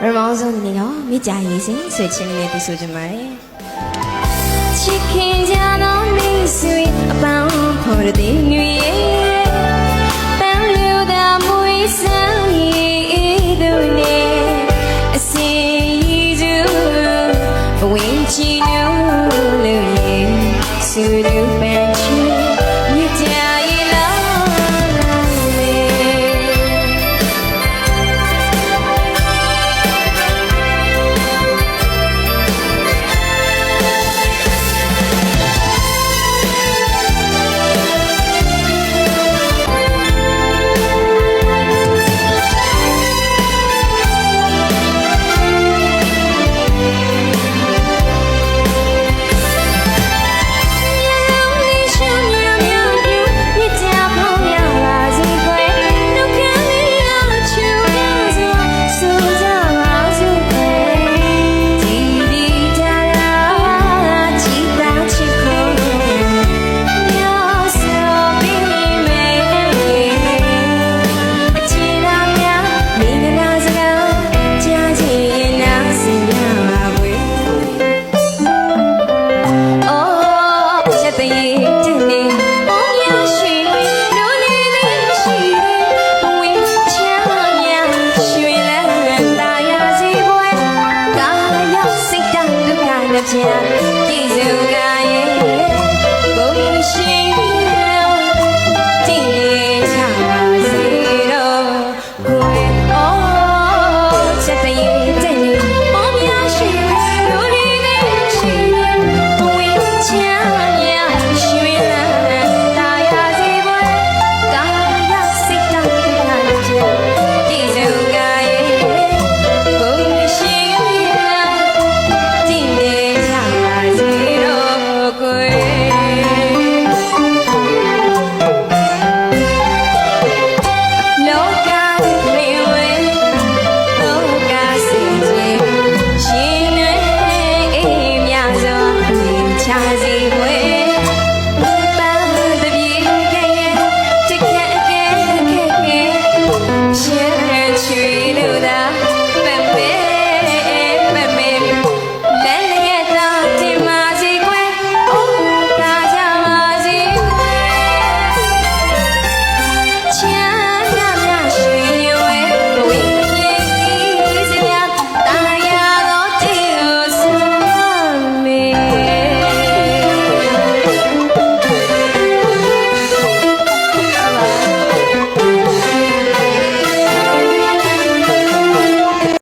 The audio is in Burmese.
မောင်ဆုံးနေတော့မိကြရေးစင်ဆွေချင်းလေးတီးဆိုကြပါလေချစ်ခင်ကြတော့မိတ်ဆွေအပေါင်းဖော်တဲ့ညွေပန်းလူသာမွေးစားရည်သူနဲ့အစင်ရည်သူဘဝင်းချီနူးလို့ရည်ဆူ